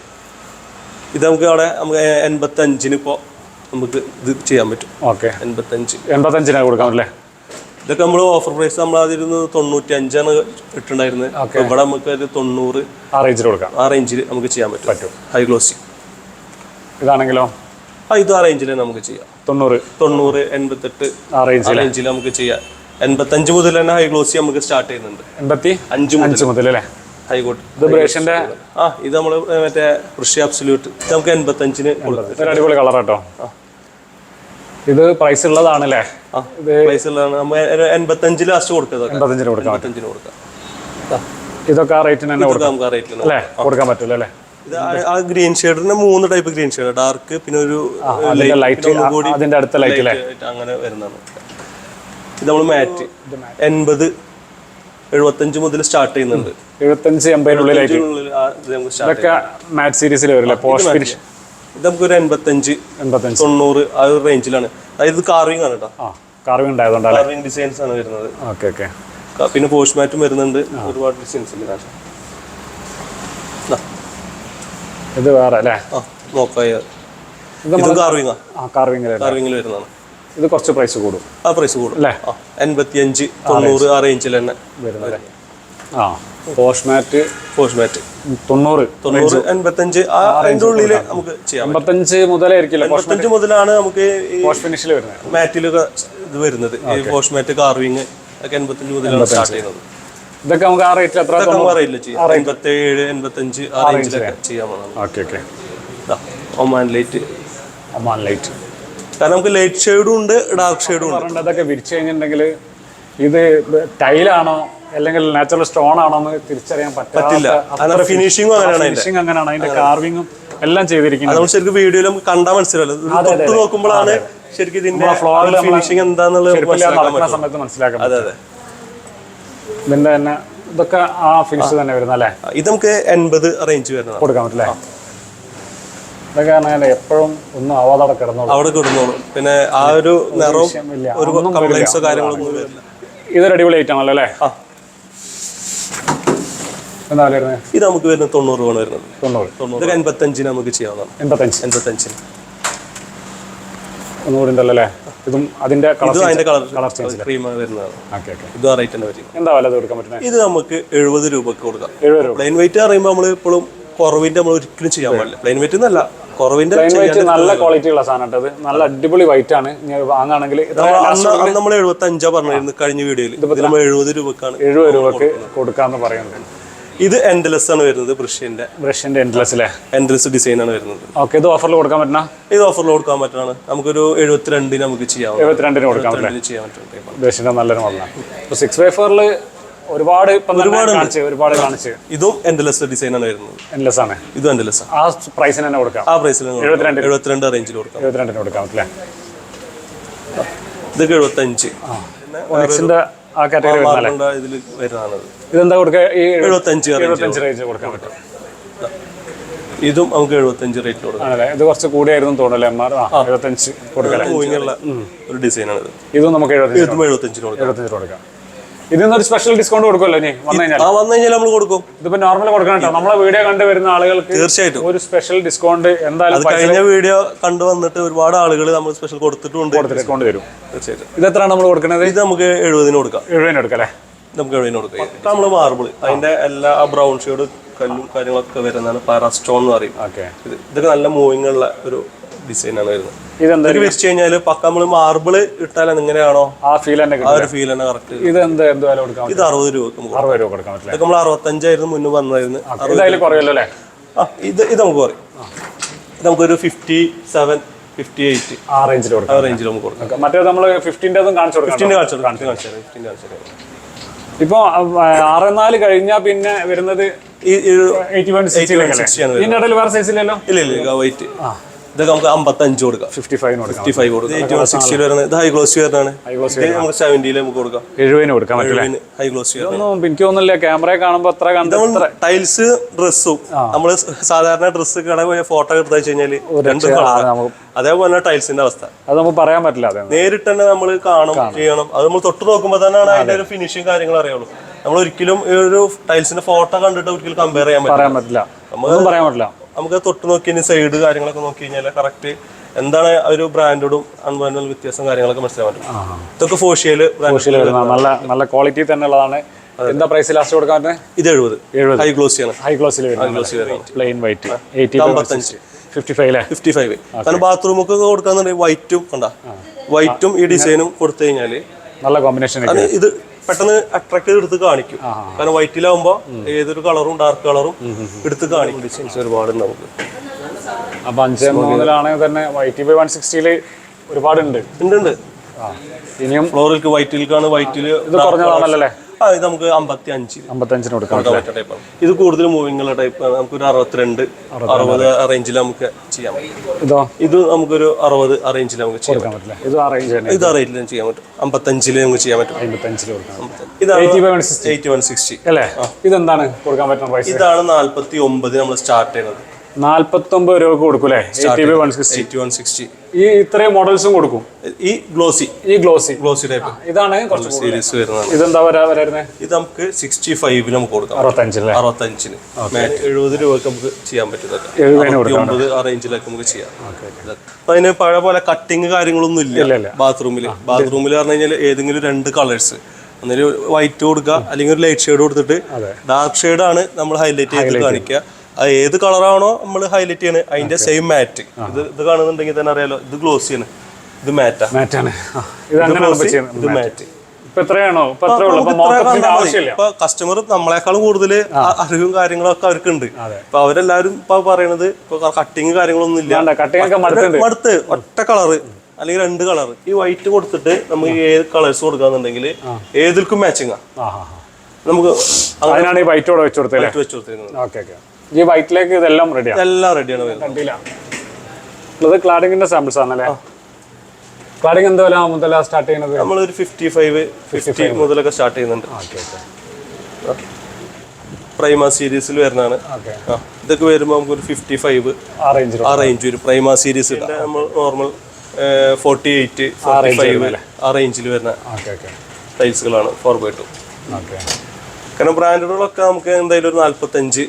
ഇത് നമുക്ക് അവിടെ 85 ഇപ്പോൾ നമുക്ക് ഇത് ചെയ്യാൻ പറ്റും. 85 കൊടുക്കാം അല്ലേ? ഇതൊക്കെ നമ്മൾ ഓഫർ പ്രൈസ് നമ്മൾ അതിരുന്ന് 95 ഇട്ടുണ്ടായിരുന്നത്. ഇവിടെ നമുക്ക് ഒരു 90 ആ റേഞ്ചിൽ നമുക്ക് ചെയ്യാൻ പറ്റും. ഹൈ ഗ്ലോസി ഇതാണെങ്കിലോ ഇത് ആ റേഞ്ചിൽ നമുക്ക് ചെയ്യാം. 90 88 ആ റേഞ്ചിൽ നമുക്ക് ചെയ്യാം. 85 മുതൽ തന്നെ ഹൈ ഗ്ലോസി നമുക്ക് സ്റ്റാർട്ട് ചെയ്യുന്നുണ്ട്. 85 മുതൽ അല്ലേ? ഹൈകോട്ട് ഇത് ബ്രഷിന്റെ ഇത് നമ്മള് മറ്റേ ബ്രഷ് അബ്സല്യൂട്ട് നമുക്ക് 85 കൊടുക്കാം. അടിപൊളി കളർ കേട്ടോ. ഇത് പ്രൈസ് ഉള്ളതാണല്ലേ? പ്രൈസ് ഉള്ളതാണ്. 85 ലാസ്റ്റ് കൊടുക്കാം. 85 കൊടുക്കാം. ഇതൊക്കെ ആ റേറ്റിന് തന്നെ കൊടുക്കാൻ പറ്റില്ല അല്ലേ? ഇത് ആ ഗ്രീൻ ഷെയ്ഡിന് 3 ടൈപ്പ് ഗ്രീൻ ഷെയ്ഡ്. ഡാർക്ക് പിന്നെ ഒരു ലൈറ്റ് അതിന്റെ അടുത്ത ലൈറ്റ് അങ്ങനെ വരുന്നതാണ്. ഇത് നമ്മൾ മാറ്റ് 80 75 മുതൽ സ്റ്റാർട്ട് ചെയ്യുന്നുണ്ട്. 75-80 മാറ്റ് സീരീസിൽ വരില്ലേ? പോസ്റ്റ് ഫിനിഷ് ഇത് നമുക്കൊരു 85 90 ആ ഒരു റേഞ്ചിലാണ്. അതായത് കാർവിംഗ് ആണ് കേട്ടോ. കാർവിംഗ് ഉണ്ടായതുകൊണ്ടാണ്. കാർവിംഗ് ഡിസൈൻസ് ആണ് വരുന്നത്. പിന്നെ പോസ്റ്റ് മാറ്റും വരുന്നുണ്ട്. ഒരുപാട് ഡിസൈൻസ് ഉണ്ട്. ഇത് വേറെ അല്ലേ? ഇത് കാർവിംഗിൽ വരുന്നതാണ്. ഇത് കുറച്ച് പ്രൈസ് കൂടും. ആ പ്രൈസ് കൂടും അല്ലേ? 85 90 ആ റേഞ്ചിൽ തന്നെ വരുന്നത്. പോസ്റ്റ് മാറ്റ് 90 85 ആ അതിന്റെ ഉള്ളിൽ നമുക്ക് ചെയ്യാം. 85 മുതലായിരിക്കില്ല. 85 മുതലാണ് നമുക്ക് പോസ്റ്റ് ഫിനിഷിൽ വരുന്നത്. മാറ്റിലൊക്കെ ഇത് വരുന്നത്. ഈ പോസ്റ്റ് മാറ്റ് കാർവിംഗ് ഒക്കെ 85 മുതലാണ് സ്റ്റാർട്ട് ചെയ്യുന്നത്. ഇതൊക്കെ നമുക്ക് ആ റേറ്റിൽ എത്ര? 57 85 ആ റേഞ്ചിലൊക്കെ ചെയ്യാവുന്നതാണ്. ഒമാൻ ലൈറ്റ് കാരണം നമുക്ക് ലൈറ്റ് ഷെയ്ഡും ഉണ്ട് ഡാർക്ക് ഷെയ്ഡും ഉണ്ട്. അതൊക്കെ വിരിച്ചു കഴിഞ്ഞിട്ടുണ്ടെങ്കിൽ ഇത് ടൈലാണോ അല്ലെങ്കിൽ നാച്ചുറൽ സ്റ്റോൺ ആണോ എന്ന് തിരിച്ചറിയാൻ പറ്റില്ല. ഫിനിഷിംഗും അങ്ങനെയാണ്. അതിന്റെ കാർവിംഗും എല്ലാം ചെയ്തിരിക്കുന്നത്. നമ്മൾ ശരിക്കും വീഡിയോയിൽ നമുക്ക് കണ്ടാൽ മനസ്സിലാവില്ല. നോക്കുമ്പോഴാണ് ശരിക്കും ഇതിന്റെ ഫിനിഷിംഗ് എന്താന്നുള്ളത് സമയത്ത് മനസ്സിലാക്കാം. ഇതിന്റെ തന്നെ ഇതൊക്കെ ആ ഫിനിഷ് തന്നെ വരുന്ന അല്ലേ? ഇത് നമുക്ക് 80 റേഞ്ച് വരുന്നത് കൊടുക്കാൻ പറ്റില്ലേ? ഇതൊക്കെ എപ്പോഴും ഒന്നും ആവാതെ അവിടെ കിടന്നോളും. പിന്നെ ആ ഒരു നിറവും ഒരു കംപ്ലൈൻസോ കാര്യങ്ങളൊന്നും വരില്ല. ഇതൊരു അടിപൊളി ഐറ്റം ആണല്ലോ അല്ലേ? എന്താ ഇത് നമുക്ക് വരുന്നത് 90 ആണ് വരുന്നത്. 90 85 നമുക്ക് ചെയ്യാവുന്നതാണ്. 85 ഒന്നുകൂടി ഉണ്ടല്ലോ അല്ലേ? ഇതും അതിന്റെ കളർ ക്രീം വരുന്നതാണ്. ഇത് ആ റേറ്റ് തന്നെ വരും. എന്താ വില കൊടുക്കാൻ പറ്റുന്നത്? ഇത് നമുക്ക് 70 രൂപക്ക് കൊടുക്കാം. പ്ലെയിൻ വെയിറ്റ് പറയുമ്പോൾ നമ്മൾ ഇപ്പോഴും കുറവിന്റെ നമ്മൾ ഒരിക്കലും ചെയ്യാൻ പാടില്ല. പ്ലെയിൻ വെയിറ്റ് എന്നല്ല, കുറവിന്റെ നല്ല ക്വാളിറ്റി ഉള്ള സാധനം. നല്ല അടിപൊളി വൈറ്റ് ആണ്. വാങ്ങുകയാണെങ്കിൽ നമ്മൾ 75 പറഞ്ഞിരുന്നു കഴിഞ്ഞ വീഡിയോയിൽ. നമ്മൾ 70 രൂപക്കാണ് 70 രൂപക്ക് കൊടുക്കാന്ന് പറയുന്നത്. ഇത് എൻഡ്ലെസ് ആണ് വരുന്നത്. ബ്രഷിന്റെ എൻഡ്ലെസ് ഡിസൈൻ ആണ് വരുന്നത്. ഇത് ഓഫറിൽ കൊടുക്കാൻ പറ്റുന്ന? ഇത് ഓഫറിൽ കൊടുക്കാൻ പറ്റുന്നതാണ്. നമുക്കൊരു 72 നമുക്ക് ചെയ്യാം. 72 കൊടുക്കാൻ പറ്റും. ബ്രഷിന്റെ നല്ലൊരു മോഡലാണ്. 6x4 ഒരുപാട് കാണിച്ച്. ഇതും എൻഡ്ലെസ് ഡിസൈൻ ആണ് വരുന്നത്. എൻഡ്ലെസ് ആണ്. ഇതും എൻഡ്ലെസ്. ആ പ്രൈസിന് തന്നെ കൊടുക്കാം. ആ പ്രൈസിൽ 72 റേഞ്ചിൽ കൊടുക്കാം. 72 കൊടുക്കാൻ പറ്റില്ല. ഇതൊക്കെ 75. ആ കാറ്റഗറി ഇതിൽ വരുന്നതാണ്. ഇതെന്താ കൊടുക്കുക? ഈ 75 റേഞ്ച് കൊടുക്കാൻ പറ്റും. ഇതും നമുക്ക് 75 റേറ്റിൽ കൊടുക്കാം. ആണല്ലേ? ഇത് കുറച്ച് കൂടിയായിരുന്നു തോന്നല്ലേ? 75 കൊടുക്കാം. ഒരു ഡിസൈനാണ് ഇത്. ഇതും നമുക്ക് 75 കൊടുക്കാം. ഇതിന്നൊരു സ്പെഷ്യൽ ഡിസ്കൗണ്ട് കൊടുക്കുമല്ലോ ഇനി വന്നു കഴിഞ്ഞാൽ? നമ്മൾ കൊടുക്കും. ഇതിപ്പോ നോർമൽ കൊടുക്കണം കേട്ടോ. നമ്മളെ വീഡിയോ കണ്ടു വരുന്ന ആളുകൾക്ക് തീർച്ചയായിട്ടും ഒരു സ്പെഷ്യൽ ഡിസ്കൗണ്ട് എന്തായാലും. കഴിഞ്ഞ വീഡിയോ കണ്ടു വന്നിട്ട് ഒരുപാട് ആളുകൾ നമ്മൾ സ്പെഷ്യൽ കൊടുത്തിട്ടുണ്ട്. ഡിസ്കൗണ്ട് തരും തീർച്ചയായിട്ടും. ഇത് എത്രയാണ് നമ്മൾ കൊടുക്കുന്നത്? ഇത് നമുക്ക് 70 കൊടുക്കാം. 70 കൊടുക്കാം അല്ലേ? നമുക്ക് 70 കൊടുക്കാം. നമ്മൾ മാർബിൾ അതിന്റെ എല്ലാ ബ്രൗൺ ഷെയ്ഡ് കല്ലും കാര്യങ്ങളൊക്കെ വരുന്നതാണ് പാരാസ്റ്റോൺ എന്ന് പറയും. ഇതൊക്കെ നല്ല മൂവിങ് ഉള്ള ഒരു ഡിസൈനാണ് വരുന്നത്. ഇതൊക്കെ വെച്ച് കഴിഞ്ഞാൽ പക്ക നമ്മള് മാർബിള് ഇട്ടാൽ എങ്ങനെയാണോ ആ ഒരു ഫീൽ തന്നെ കറക്റ്റ്. ഇത് 60 രൂപ കൊടുക്കാം. ഇതൊക്കെ നമ്മൾ 65 മുന്നേ വന്നായിരുന്നു. ഇത് നമുക്ക് പറയും നമുക്കൊരു 57, 58 ആ റേഞ്ചിൽ നമുക്ക് കൊടുക്കാം. മറ്റേ നമ്മള് 15 കാണിച്ചു. ഇപ്പൊ 64 കഴിഞ്ഞാൽ പിന്നെ വരുന്നത് 81 ഇതിന്റെ ഇടയിൽ വേറെ സൈസില്ലല്ലോ? ഇല്ല വൈറ്റ്. ഇതൊക്കെ നമുക്ക് 55 കൊടുക്കാം. 55 കൊടുക്കാം. 60 വരുന്നത് ഇത് ഹൈ ഗ്ലോസി വരുന്നതാണ്. നമുക്ക് 70 നമുക്ക് കൊടുക്കാം. 70 കൊടുക്കാം. ഹൈ ഗ്ലോസി എനിക്ക് തോന്നുന്നില്ല ക്യാമറ കാണുമ്പോൾ അത്ര ടൈൽസ് ഡ്രസ്സും നമ്മള് സാധാരണ ഡ്രസ്സ് കട പോയ ഫോട്ടോ എടുത്തു വെച്ച് കഴിഞ്ഞാല് അതേപോലെ ടൈൽസിന്റെ അവസ്ഥ അത് നമുക്ക് പറയാൻ പറ്റില്ല. നേരിട്ട് തന്നെ നമ്മൾ കാണും ചെയ്യണം. അത് നമ്മൾ തൊട്ട് നോക്കുമ്പോൾ തന്നെയാണ് അതിന്റെ ഒരു ഫിനിഷിങ് കാര്യങ്ങൾ അറിയുള്ളൂ. നമ്മൾ ഒരിക്കലും ഈ ഒരു ടൈൽസിന്റെ ഫോട്ടോ കണ്ടിട്ട് ഒരിക്കലും കമ്പയർ ചെയ്യാൻ പറ്റില്ല. പറയാൻ പറ്റില്ല. നമുക്ക് തൊട്ട് നോക്കി സൈഡ് കാര്യങ്ങളൊക്കെ നോക്കി കഴിഞ്ഞാൽ കറക്റ്റ് എന്താണ് ഒരു ബ്രാൻഡോടും അൺബ്രാൻഡും വ്യത്യാസം കാര്യങ്ങളൊക്കെ മനസ്സിലാക്കാൻ പറ്റും. ഇതൊക്കെ ഫോഷ്യല് നല്ല ക്വാളിറ്റി തന്നെ ഉള്ളതാണ്. എന്താ പ്രൈസ് ലാസ്റ്റ് കൊടുക്കാൻ പറ്റുന്നത്? ഇത് 70 ഹൈ ഗ്ലോസിയാണ്. ഹൈ ഗ്ലോസിൽ പ്ലെയിൻ വൈറ്റ് 55. കാരണം ബാത്റൂമൊക്കെ കൊടുക്കാന്നുണ്ടെങ്കിൽ വൈറ്റും കണ്ടാ വൈറ്റും ഈ ഡിസൈനും കൊടുത്തു കഴിഞ്ഞാല് നല്ല കോമ്പിനേഷൻ. ഇത് പെട്ടെന്ന് അട്രാക്ട് എടുത്ത് കാണിക്കും. കാരണം വൈറ്റിലാവുമ്പോ ഏതൊരു കളറും ഡാർക്ക് കളറും എടുത്ത് കാണിക്കും. ഡിസൈൻസ് ഒരുപാട് നമുക്ക്. അപ്പൊ 5.3 തന്നെ YTB 160 ഒരുപാടുണ്ട്. ഇനിയും ഫ്ലോറിൽക്ക് വൈറ്റിൽക്കാണ്. വൈറ്റില് ഇത് കുറഞ്ഞതാണല്ലേ? ഇത് നമുക്ക് 55 കൊടുക്കാം. ഇത് കൂടുതൽ മൂവിംഗ് ഉള്ള ടൈപ്പ്. നമുക്കൊരു 62, 60 റേഞ്ചിൽ നമുക്ക് ചെയ്യാൻ പറ്റും. ഇത് നമുക്കൊരു 60 റേഞ്ചിൽ നമുക്ക് ചെയ്യാൻ പറ്റും. ഇത് ആ റേഞ്ചിൽ ചെയ്യാൻ പറ്റും. 55 നമുക്ക് ചെയ്യാൻ പറ്റും. 55 ഇതാണ് 8160 അല്ലേ? ഇതെന്താണ് കൊടുക്കാൻ പറ്റുന്ന പ്രൈസ്? ഇതാണ് 49 നമ്മൾ സ്റ്റാർട്ട് ചെയ്യുന്നത്. 49 രൂപ കൊടുക്കൂലേ? 8160. ഈ ഇത്രയും മോഡൽസും കൊടുക്കും. ഈ ഗ്ലോസി ടൈപ്പ് ഇതാണ് സീരീസ് വരുന്നത്. ഇതെന്താ വരുന്നത്? ഇത് നമുക്ക് 65 നമുക്ക് കൊടുക്കാം. 65 70 രൂപക്ക് നമുക്ക് ചെയ്യാൻ പറ്റും. 79 ആ റേഞ്ചിലൊക്കെ നമുക്ക് ചെയ്യാം. അപ്പൊ അതിന് പഴയ പോലെ കട്ടിങ് കാര്യങ്ങളൊന്നും ഇല്ല. ബാത്റൂമിൽ പറഞ്ഞു കഴിഞ്ഞാൽ ഏതെങ്കിലും 2 കളേഴ്സ് ഒന്നൊരു വൈറ്റ് കൊടുക്കുക അല്ലെങ്കിൽ ഒരു ലൈറ്റ് ഷെയ്ഡ് കൊടുത്തിട്ട് ഡാർക്ക് ഷെയ്ഡ് ആണ് നമ്മൾ ഹൈലൈറ്റ് ചെയ്ത് കാണിക്കുക. അത് ഏത് കളറാണോ നമ്മൾ ഹൈലൈറ്റ് ചെയ്യണത് അതിന്റെ സെയിം മാറ്റ്. ഇത് കാണുന്നുണ്ടെങ്കിൽ തന്നെ അറിയാലോ ഇത് ഗ്ലോസിയാണ്, ഇത് മാറ്റാണ്. ഇത് മാറ്റ്. ഇപ്പൊ കസ്റ്റമർ നമ്മളെക്കാളും കൂടുതൽ അറിവും കാര്യങ്ങളൊക്കെ അവർക്കുണ്ട്. അപ്പൊ അവരെല്ലാരും ഇപ്പൊ പറയണത് ഇപ്പൊ കട്ടിങ് കാര്യങ്ങളൊന്നും ഇല്ല, മടുത്ത് ഒറ്റ കളറ് അല്ലെങ്കിൽ 2 കളർ ഈ വൈറ്റ് കൊടുത്തിട്ട് നമുക്ക് ഏത് കളേഴ്സ് കൊടുക്കാന്നുണ്ടെങ്കിൽ ഏതിൽക്കും മാച്ചിങ് നമുക്ക് ഈ വൈറ്റിലേക്ക് ഇതെല്ലാം റെഡിയാണ്. ക്ലാഡിങ്ങിന്റെ സാമ്പിൾസ് ആണല്ലേ? ക്ലാഡിങ് എന്താ മുതലാ സ്റ്റാർട്ട് ചെയ്യുന്നത്? നമ്മളൊരു 55, 50 മുതലൊക്കെ സ്റ്റാർട്ട് ചെയ്യുന്നുണ്ട്. പ്രൈമ സീരീസിൽ വരുന്നതാണ്. ഇതൊക്കെ വരുമ്പോൾ നമുക്കൊരു 55 ആ റേഞ്ച് വരും. പ്രൈമ സീരീസ് നമ്മൾ നോർമൽ 48, 45 ആ റേഞ്ചിൽ വരുന്ന ടൈൽസുകളാണ് 4x2. കാരണം ബ്രാൻഡുകളൊക്കെ നമുക്ക് എന്തായാലും ഒരു 45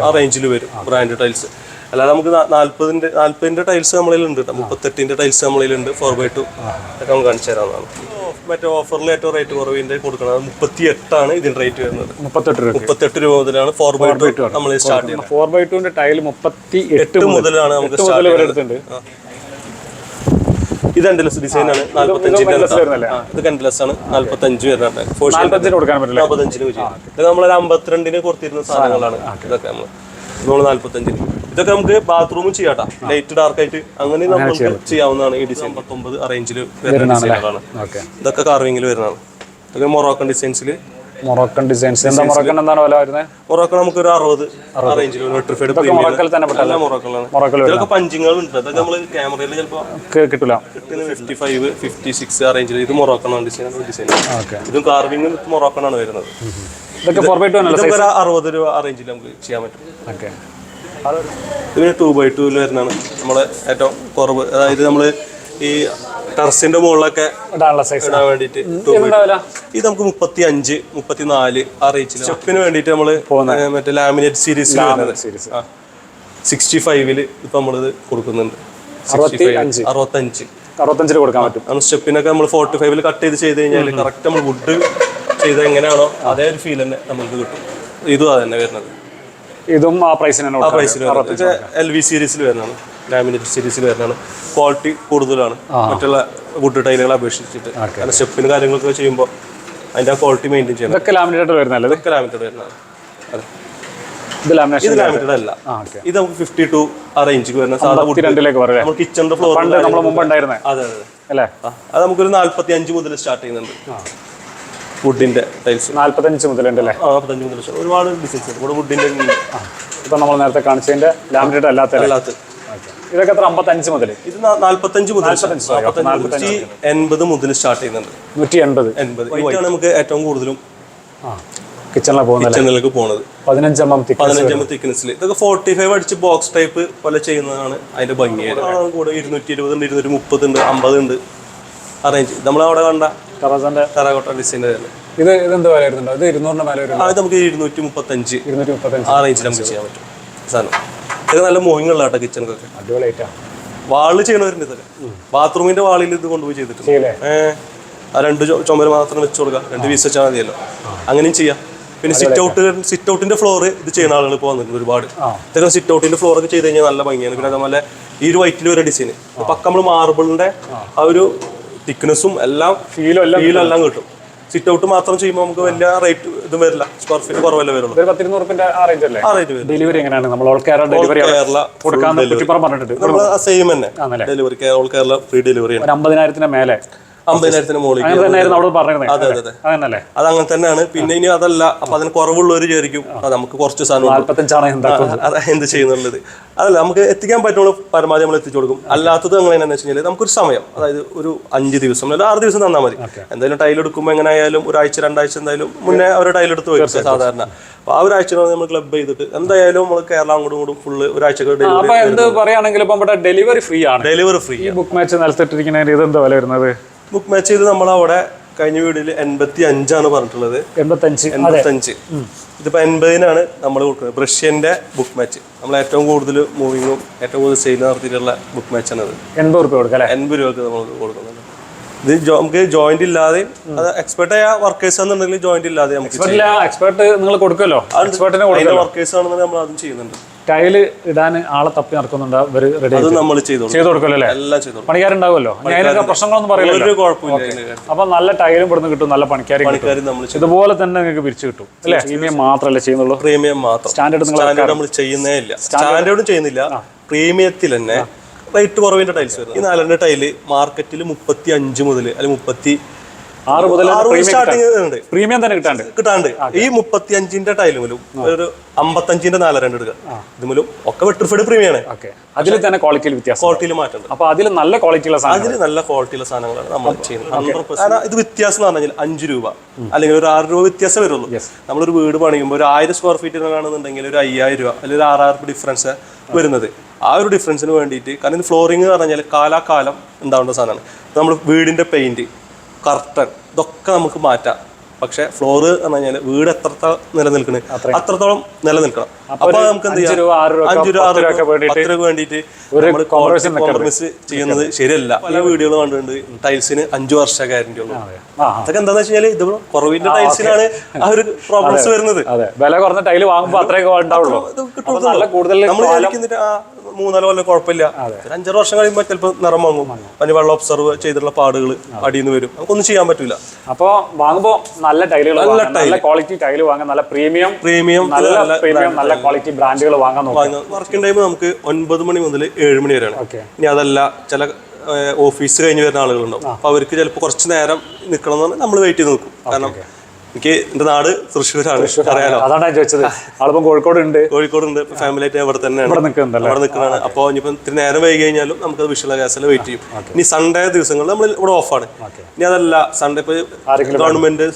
ആ റേഞ്ചിൽ വരും ബ്രാൻഡ് ടൈൽസ്. അല്ലാതെ നമുക്ക് 40ന്റെ ടൈൽസ് നമ്മളിലുണ്ട്, 38ന്റെ ടൈൽസ് നമ്മളിലുണ്ട് 4x2 ഒക്കെ നമുക്ക് കാണിച്ചു തരാവുന്നതാണ്. മറ്റേ ഓഫറിൽ ഏറ്റവും റേറ്റ് കുറവിന്റെ കൊടുക്കുന്നത് 38 ആണ് ഇതിന്റെ റേറ്റ് വരുന്നത്. 38 രൂപ മുതലാണ് 4x2 നമ്മൾ സ്റ്റാർട്ട് ചെയ്യുന്നത്. 4x2ന്റെ ടൈൽ 38 മുതലാണ് നമുക്ക് സ്റ്റാർട്ട് ചെയ്യുന്നത്. ഇത് എൻഡ്ലെസ് ഡിസൈൻ ആണ്. 45 ഇത് കൻഡ്ലെസ് ആണ്. 45 വരുന്നുണ്ട്. 45 ഇത് നമ്മളൊരു 52 കൊടുത്തിരുന്ന സാധനങ്ങളാണ്. ഇതൊക്കെ നമ്മൾ 45 ഇതൊക്കെ നമുക്ക് ബാത്റൂമും ചെയ്യാട്ടാ, ലൈറ്റ് ഡാർക്ക് ആയിട്ട് അങ്ങനെ നമുക്ക് ചെയ്യാവുന്നതാണ്. ഈ ഡിസൈൻ 19 റേഞ്ചിൽ വരുന്ന ഡിസൈനുകളാണ്. ഇതൊക്കെ കാർവിംഗിൽ വരുന്നതാണ്. ഇതൊക്കെ മൊറോക്കൻ ഡിസൈൻസിൽ മൊറോക്കൻ ഡിസൈൻസ്. എന്താ മൊറോക്കൻ എന്താണ് വില വരുന്നത്? മൊറോക്കൺ നമുക്ക് ഒരു 60 റേഞ്ചിൽ മൊറോക്കൽ തന്നെ പെട്ടല്ലേ? മൊറോക്കൽ ഇതൊക്കെ പഞ്ചിങ്ങുകൾ ഉണ്ട്. അതൊക്കെ നമ്മൾ ക്യാമറയിൽ ചിലപ്പോൾ കിട്ടില്ല. 55, 56 ആ റേഞ്ചിൽ. ഇത് മൊറോക്കൺ ഡിസൈൻ. ഇതും കാർവിംഗ് മൊറോക്കൺ ആണ് വരുന്നത്. ഇതൊക്കെ 4x2 ഇതൊക്കെ 60 രൂപ ആ റേഞ്ചിൽ നമുക്ക് ചെയ്യാൻ പറ്റും. ഇതിന് 2x2 വരുന്നതാണ് നമ്മളെ ഏറ്റവും കുറവ്. അതായത് നമ്മള് ഈ ടെറസിന്റെ മുകളിലൊക്കെ ഇടാൻ വേണ്ടിട്ട് ഇത് നമുക്ക് 35, 34 ആ റേഞ്ചിൽ. സ്റ്റെപ്പിന് വേണ്ടിട്ട് നമ്മള് മറ്റേ ലാമിനേറ്റ് സീരീസിൽ 65 ഇപ്പൊ നമ്മളിത് കൊടുക്കുന്നുണ്ട്. 65 കൊടുക്കാൻ പറ്റും. സ്റ്റെപ്പിനൊക്കെ നമ്മൾ 45 കട്ട് ചെയ്ത് കഴിഞ്ഞാൽ കറക്റ്റ് നമ്മൾ വുഡ് ചെയ്ത് എങ്ങനെയാണോ അതേ ഒരു ഫീൽ തന്നെ നമുക്ക് കിട്ടും. ഇതും അത് തന്നെ വരുന്നത്. ഇതും ആ പ്രൈസിന് LV സീരീസിൽ വരുന്നതാണ്. ലാമിനേറ്റ് സീരീസിൽ വരുന്നതാണ്. ക്വാളിറ്റി കൂടുതലാണ് മറ്റുള്ള വുഡ് ടൈലുകളെ അപേക്ഷിച്ചിട്ട്. കാരണം സ്റ്റെപ്പിന് കാര്യങ്ങളൊക്കെ ചെയ്യുമ്പോൾ അതിന്റെ ക്വാളിറ്റി മെയിൻറ്റെയിൻ ചെയ്യണം. ഇതൊക്കെ ലാമിനേറ്റഡ് വരുന്നല്ലേ? ഇതൊക്കെ ലാമിനേറ്റഡ് വരുന്നതാണ്. ഇത് ലാമിനേറ്റഡ് അല്ല. ഇത് നമുക്ക് 52 ആ റേഞ്ചിൽ വരുന്ന സാധാ നമ്മൾ കിച്ചണിന്റെ ഫ്ലോർ അതെ അല്ലേ? അത് നമുക്കൊരു 45 മുതൽ സ്റ്റാർട്ട് ചെയ്യുന്നുണ്ട്. വുഡിന്റെ ടൈൽസ് 45 മുതലുണ്ടല്ലേ? 45 മുതൽ ഒരുപാട് ഡിസൈൻസ് ഉണ്ട്. വുഡിന്റെ ഇപ്പൊ നമ്മൾ നേരത്തെ കാണിച്ചതിന്റെ ലാമിനേറ്റഡ് അല്ലാത്ത ഇതൊക്കെ 55 മുതൽ. ഇത് 45 മുതൽ 180 മുതൽ സ്റ്റാർട്ട് ചെയ്യുന്നുണ്ട്. 180 നമുക്ക് ഏറ്റവും കൂടുതലും കിച്ചണിലേക്ക് പോകുന്നത്. 15 mm തിക്നെസ്സിൽ. ഇതൊക്കെ 45 അടിച്ച് ബോക്സ് ടൈപ്പ് പോലെ ചെയ്യുന്നതാണ് അതിന്റെ ഭംഗിയായത്. കൂടെ 220 ഉണ്ട്, 230 ഉണ്ട്, 50 ഉണ്ട് ആ റേഞ്ച്. നമ്മളവിടെ കണ്ട ടെറാക്കോട്ട ഡിസൈൻ ഇത് ഇതെന്ത് വില വരുന്നുണ്ടോ? ഇത് 200 മേലെ വരും. അത് നമുക്ക് 235 ആ റേഞ്ചിൽ നമുക്ക് ചെയ്യാൻ പറ്റും സാധനം. ഇതൊക്കെ നല്ല മൂവിങ് ഉള്ള കേട്ടോ കിച്ചണൊക്കെ. അടിപൊളിയായിട്ടാ. വാള് ചെയ്യണവരുണ്ട് ഇതൊക്കെ. ബാത്റൂമിന്റെ വാളിൽ ഇത് കൊണ്ടുപോയി ചെയ്തിട്ടുണ്ട്. ആ 2 ചുമര് മാത്രം വെച്ച് കൊടുക്കാം, 2 പീസ് വെച്ചാൽ മതിയല്ലോ. അങ്ങനെയും ചെയ്യാം. പിന്നെ സിറ്റ് ഔട്ടിന്റെ ഫ്ലോർ ഇത് ചെയ്യുന്ന ആളുകൾ ഇപ്പോൾ വന്നിട്ടുണ്ട് ഒരുപാട്. ഇതൊക്കെ സിറ്റ് ഔട്ടിന്റെ ഫ്ലോർ ഒക്കെ ചെയ്ത് കഴിഞ്ഞാൽ നല്ല ഭംഗിയാണ്. പിന്നെ അതേപോലെ ഈ ഒരു വൈറ്റിൽ ഒരു ഡിസൈൻ പക്ക നമ്മൾ മാർബിളിന്റെ ആ ഒരു തിക്നെസ്സും എല്ലാം ഫീലും എല്ലാം കിട്ടും. സിറ്റ് ഔട്ട് മാത്രം ചെയ്യുമ്പോൾ നമുക്ക് വലിയ റേറ്റ് ഇതും വരില്ല, സ്ക്വയർ ഫീറ്റ് കുറവല്ലേ വരുള്ളൂ. 10-200 ഡെലിവറി എങ്ങനെയാണ്? നമ്മൾ ഓൾ കേരള ഡെലിവറി സെയിം തന്നെ delivery, all Kerala free delivery. 50,000 മേലെ 50,000 മുകളിൽ അത് അങ്ങനെ തന്നെയാണ്. പിന്നെ ഇനി അതല്ല, അപ്പൊ അതിന് കുറവുള്ളവർ വിചാരിക്കും നമുക്ക് കുറച്ച് സാധനം എന്ത് ചെയ്യുന്നുള്ളത്. അതല്ല, നമുക്ക് എത്തിക്കാൻ പറ്റുള്ള പരമാവധി നമ്മൾ എത്തിച്ചു കൊടുക്കും. അല്ലാത്തത് എങ്ങനെയാണെന്ന് വെച്ച് കഴിഞ്ഞാൽ നമുക്കൊരു സമയം, അതായത് ഒരു 5 ദിവസം അല്ലെങ്കിൽ 6 ദിവസം തന്നാൽ മതി. എന്തായാലും ടൈൽ എടുക്കുമ്പോൾ എങ്ങനെയായാലും ഒരാഴ്ച 2 ആഴ്ച എന്തായാലും മുന്നേ അവർ ടൈൽ എടുത്ത് വയ്ക്കും സാധാരണ. അപ്പൊ ആ ഒരാഴ്ച നമ്മൾ ക്ലബ് ചെയ്തിട്ട് എന്തായാലും നമ്മൾ കേരളം അങ്ങോട്ടും ഇങ്ങോട്ടും ഫുള്ള് ഒരാഴ്ച ഡെലിവറി ഫ്രീ ആണ്. Delivery free. ബുക്ക് മാച്ച് നിലത്തിട്ടിരിക്കുന്ന ഇത് എന്താ വില വരുന്നത്? ബുക്ക് മാച്ച് ചെയ്ത് നമ്മളവിടെ കഴിഞ്ഞ വീഡിയോയിൽ 85 പറഞ്ഞിട്ടുള്ളത്. 85. ഇതിപ്പോ 80-നാണ് നമ്മൾ കൊടുക്കുന്നത്. ബ്രഷ്യന്റെ ബുക്ക് മാച്ച് നമ്മൾ ഏറ്റവും കൂടുതൽ മൂവിങ്ങും ഏറ്റവും കൂടുതൽ സെയിൽ നടത്തിയിട്ടുള്ള ബുക്ക് മാച്ചാണ് അത്. 80 രൂപ കൊടുക്കാം. 80 രൂപക്ക് നമ്മൾ കൊടുക്കുന്നുണ്ട്. ഇത് നമുക്ക് ജോയിന്റ് ഇല്ലാതെ, അത് എക്സ്പെർട്ട് ആയ വർക്കേഴ്സ് ആണെന്നുണ്ടെങ്കിൽ ജോയിന്റ് ഇല്ലാതെ നമുക്ക് എക്സ്പെർട്ട് നിങ്ങൾ കൊടുക്കുമല്ലോ. വർക്കേഴ്സ് ആണെന്നുണ്ടെങ്കിൽ നമ്മൾ അതും ചെയ്യുന്നുണ്ട്. ടൈല് ഇടാൻ ആളെ തപ്പി നടക്കുന്നുണ്ട്, നമ്മൾ ചെയ്തു കൊടുക്കല്ലോ. എല്ലാം ചെയ്തു. പണിക്കാരുണ്ടാവുമല്ലോ, പ്രശ്നങ്ങളൊന്നും പറയില്ല. അപ്പൊ നല്ല ടൈലും ഇവിടുന്ന് കിട്ടും, നല്ല പണിക്കാരും ഇതുപോലെ തന്നെ നിങ്ങൾക്ക് പിരിച്ചു കിട്ടും അല്ലേ? പ്രീമിയം മാത്രമല്ല ചെയ്യുന്നുള്ളൂ. പ്രീമിയം മാത്രം. സ്റ്റാൻഡേർഡ് നമ്മൾ ചെയ്യുന്നേ ഇല്ല. സ്റ്റാൻഡേർഡും ചെയ്യുന്നില്ല. പ്രീമിയത്തിൽ തന്നെ റേറ്റ് കുറവിന്റെ ടൈൽസ് വരുന്നത്. ഈ 4 ടൈല് മാർക്കറ്റിൽ 35 മുതൽ അല്ലെങ്കിൽ 36 മുതൽ പ്രീമിയം തന്നെ കിട്ടാണ്ട്. ഈ 35-ന്റെ ടൈലുമിലും ഒരു 55-ന്റെ 4 എടുക്കുക. ഇതുമൂലം ഒക്കെ വെട്രിഫൈഡ് പ്രീമിയാണ്. അതിൽ തന്നെ ക്വാളിറ്റിയിൽ മാറ്റം. അപ്പൊ അതിൽ നല്ല ക്വാളിറ്റിയുള്ള സാധനങ്ങളാണ് നമ്മൾ ചെയ്യുന്നത്. ഇത് വ്യത്യാസം എന്ന് പറഞ്ഞാൽ 5 രൂപ അല്ലെങ്കിൽ ഒരു 6 രൂപ വ്യത്യാസം വരുള്ളൂ. നമ്മളൊരു വീട് പണിയുമ്പോൾ ഒരു 1000 സ്ക്വയർ ഫീറ്റിനാണെന്നുണ്ടെങ്കിൽ ഒരു 5000 രൂപ അല്ലെങ്കിൽ ഒരു 6000 രൂപ ഡിഫറൻസ് വരുന്നത്. ആ ഒരു ഡിഫറൻസിന് വേണ്ടിയിട്ട്, കാരണം ഇത് ഫ്ലോറിംഗ് എന്ന് പറഞ്ഞാൽ കാലാകാലം ഉണ്ടാവേണ്ട സാധനമാണ്. നമ്മൾ വീടിന്റെ പെയിന്റ്, കർട്ടൻ, ഇതൊക്കെ നമുക്ക് മാറ്റാം. പക്ഷെ ഫ്ലോറ് എന്ന് പറഞ്ഞാൽ വീട് എത്രത്തോളം നിലനിൽക്കണേ അത്രത്തോളം നിലനിൽക്കണം. അപ്പൊ നമുക്ക് എന്ത് ചെയ്യാം, 5 രൂപ 6 രൂപ വേണ്ടിയിട്ട് കോംപ്രമൈസ് ചെയ്യുന്നത് ശരിയല്ല. പല വീഡിയോകൾ കണ്ടിട്ടുണ്ട് ടൈൽസിന് 5 വർഷ ഗ്യാരണ്ടി ഉള്ളൂ. അതൊക്കെ എന്താണെന്ന് വെച്ച് കഴിഞ്ഞാൽ ഇത് കുറവിന്റെ ടൈൽസിനാണ് ആ ഒരു പ്രോബ്ലംസ് വരുന്നത്. വില കുറഞ്ഞ ടൈല് വാങ്ങുമ്പോൾ അത്രേ ഉണ്ടാവുള്ളൂ. നമ്മൾ വിചാരിക്കുന്നിട്ട് 3-4 കൊല്ലം കുഴപ്പമില്ല, 5-6 വർഷം കഴിയുമ്പോൾ ചിലപ്പോൾ നിറം വാങ്ങും. അതിന് വെള്ളം ഒബ്സർവ് ചെയ്തിട്ടുള്ള പാടുകൾ അടിയിൽ നിന്ന് വരും. നമുക്കൊന്നും ചെയ്യാൻ പറ്റില്ല. അപ്പൊ വാങ്ങുമ്പോ നല്ല ടൈലുകൾ, നല്ല ക്വാളിറ്റി ടൈല് വാങ്ങാൻ, നല്ല പ്രീമിയം നല്ല ക്വാളിറ്റി ബ്രാൻഡുകൾ വാങ്ങാൻ നോക്കാം. വർക്കിംഗ് ടൈം നമുക്ക് 9 മണി മുതൽ 7 മണി വരെയാണ്. ഇനി അതല്ല, ചില ഓഫീസ് കഴിഞ്ഞ് വരുന്ന ആളുകളുണ്ടാവും. അപ്പൊ അവർക്ക് ചിലപ്പോൾ കുറച്ച് നേരം നിൽക്കണം എന്ന് പറഞ്ഞാൽ നമ്മൾ വെയിറ്റ് ചെയ്ത് നിൽക്കും. കാരണം എനിക്ക് എന്റെ നാട് തൃശ്ശൂരാണ്, അറിയാലോ. അതാണ് ഞാൻ ചോദിച്ചത്. ആളിപ്പം കോഴിക്കോടുണ്ട്. കോഴിക്കോടുണ്ട്. ഫാമിലി ആയിട്ട് ഇവിടെ തന്നെയാണ്, ഇവിടെ നിൽക്കുന്നതാണ്. അപ്പോൾ ഇനിയിപ്പോൾ ഇത്തിരി നേരം വൈകി കഴിഞ്ഞാലും നമുക്ക് വിഷ്വൽ ഗ്യാസിൽ വെയിറ്റ് ചെയ്യും. ഇനി സൺഡേ ദിവസങ്ങളിൽ നമ്മൾ ഇവിടെ ഓഫാണ്. ഇനി അതല്ല, സൺഡേ ഇപ്പോൾ ഗവൺമെന്റ്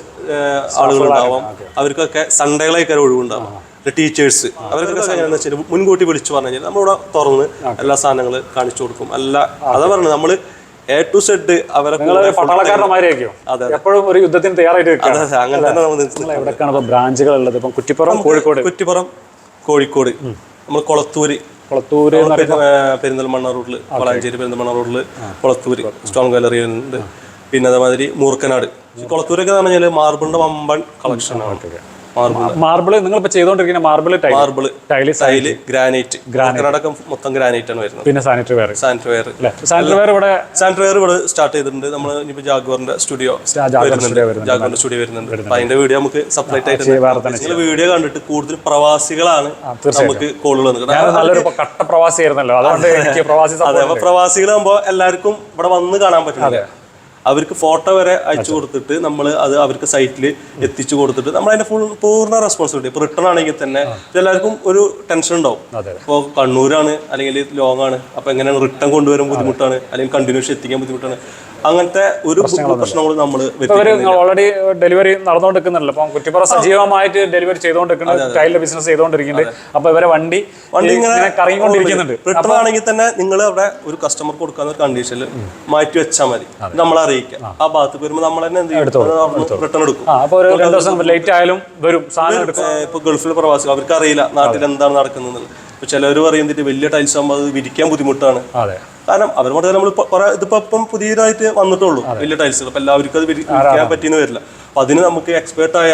ആളുകളുണ്ടാവാം, അവർക്കൊക്കെ സൺഡേകളൊക്കെ ഒഴിവുണ്ടാവാം. ടീച്ചേഴ്സ് അവരൊക്കെ എങ്ങനെയാണെന്ന് വെച്ചാൽ മുൻകൂട്ടി വിളിച്ചു പറഞ്ഞു കഴിഞ്ഞാൽ നമ്മളിവിടെ തുറന്ന് എല്ലാ സാധനങ്ങളും കാണിച്ചു കൊടുക്കും. അതാ പറഞ്ഞത്, നമ്മള് A to Z അവരെ പട്ടാളക്കാരന്മാരായിരിക്കും. എപ്പോഴും ഒരു യുദ്ധത്തിന് തയ്യാറായിട്ട് അങ്ങനെ തന്നെ നമ്മൾ എവിടെയൊക്കെയാണ് ബ്രാഞ്ചുകൾ ഉള്ളത്? ഇപ്പം കുറ്റിപ്പുറം കോഴിക്കോട്, നമ്മൾ കൊളത്തൂര് പെരിന്തൽമണ്ണ റൂട്ടിൽ, വളാഞ്ചേരി പെരിന്തൽമണ്ണ റൂട്ടിൽ കൊളത്തൂര് സ്റ്റോൺ ഗാലറി ഉണ്ട്. പിന്നെ അതേമാതിരി മൂർക്കനാട്. കൊളത്തൂരൊക്കെ എന്ന് പറഞ്ഞാൽ മാർബിളിന്റെ വമ്പൻ കളക്ഷനാണ്. മാർബിൾ നിങ്ങളിപ്പോ ചെയ്തോണ്ടിരിക്കുന്ന മാർബിൾ ടൈല് ഗ്രാനൈറ്റ് അടക്കം മൊത്തം ഗ്രാനൈറ്റ് ആണ് വരുന്നത്. പിന്നെ സാനിറ്ററി വെയർ ഇവിടെ സ്റ്റാർട്ട് ചെയ്തിട്ടുണ്ട്. നമ്മൾ ഇനിയിപ്പോ ജാഗ്വാറിന്റെ സ്റ്റുഡിയോ വരുന്നുണ്ട്. അപ്പൊ അതിന്റെ വീഡിയോ നമുക്ക് സെപ്പറേറ്റ് ആയിട്ട് വീഡിയോ കണ്ടിട്ട് കൂടുതൽ പ്രവാസികളാണ് നമുക്ക് കോളുകൾ കട്ട പ്രവാസിയായിരുന്നല്ലോ, അതുകൊണ്ട് എനിക്ക് പ്രവാസികളാകുമ്പോ എല്ലാവർക്കും ഇവിടെ വന്ന് കാണാൻ പറ്റുന്നില്ല. അവർക്ക് ഫോട്ടോ വരെ അയച്ചു കൊടുത്തിട്ട് നമ്മൾ അത് അവർക്ക് സൈറ്റിൽ എത്തിച്ചു കൊടുത്തിട്ട് നമ്മൾ അതിന്റെ പൂർണ്ണ റെസ്പോൺസിബിലിറ്റി. ഇപ്പൊ റിട്ടേൺ ആണെങ്കിൽ തന്നെ എല്ലാവർക്കും ഒരു ടെൻഷൻ ഉണ്ടാവും. ഇപ്പോൾ കണ്ണൂരാണ് അല്ലെങ്കിൽ ലോങ് ആണ്, അപ്പൊ എങ്ങനെയാണ് റിട്ടേൺ കൊണ്ടുവരാൻ ബുദ്ധിമുട്ടാണ്, അല്ലെങ്കിൽ കണ്ടിന്യൂഷൻ എത്തിക്കാൻ ബുദ്ധിമുട്ടാണ്. അങ്ങനത്തെ ഒരു പ്രശ്നങ്ങൾ നമ്മൾ ഓൾറെഡി ഡെലിവറി നടന്നുകൊണ്ടിരിക്കുന്നുണ്ടല്ലോ. അപ്പം കുറ്റിപ്പുറം സജീവമായിട്ട് ഡെലിവറി ചെയ്തുകൊണ്ടിരിക്കുന്നത്, ടൈലിന്റെ ബിസിനസ് ചെയ്തുകൊണ്ടിരിക്കുന്നുണ്ട്. അപ്പൊ ഇവരെ വണ്ടി ഇങ്ങനെ കറങ്ങിക്കൊണ്ടിരിക്കുന്നുണ്ട്. റിട്ടേൺ ആണെങ്കിൽ തന്നെ നിങ്ങൾ അവിടെ ഒരു കസ്റ്റമർ കൊടുക്കാവുന്ന ഒരു കണ്ടീഷനിൽ മാറ്റി വെച്ചാൽ മതി, നമ്മളെ അറിയിക്കാം. ആ ഭാഗത്ത് വരുമ്പോൾ നമ്മൾ തന്നെ എന്ത് ചെയ്യും, റിട്ടേൺ എടുക്കും. അപ്പൊ ഒരു 2 ദിവസം ലേറ്റ് ആയാലും വരും സാധനം എടുക്കും. ഇപ്പൊ ഗൾഫിലെ പ്രവാസികൾ അവർക്ക് അറിയില്ല നാട്ടിൽ എന്താണ് നടക്കുന്നത്. ഇപ്പൊ ചിലവർ പറയുന്നത് വലിയ ടൈൽസ് ആകുമ്പോൾ അത് വിരിക്കാൻ ബുദ്ധിമുട്ടാണ്. കാരണം അവർ മാത്രമേ നമ്മൾ ഇതിപ്പോ ഇപ്പം പുതിയതായിട്ട് വന്നിട്ടുള്ളൂ വലിയ ടൈൽസുകൾ. അപ്പൊ എല്ലാവർക്കും അത് വിരിക്കാൻ പറ്റിയെന്ന് വരില്ല. അപ്പൊ അതിന് നമുക്ക് എക്സ്പേർട്ടായ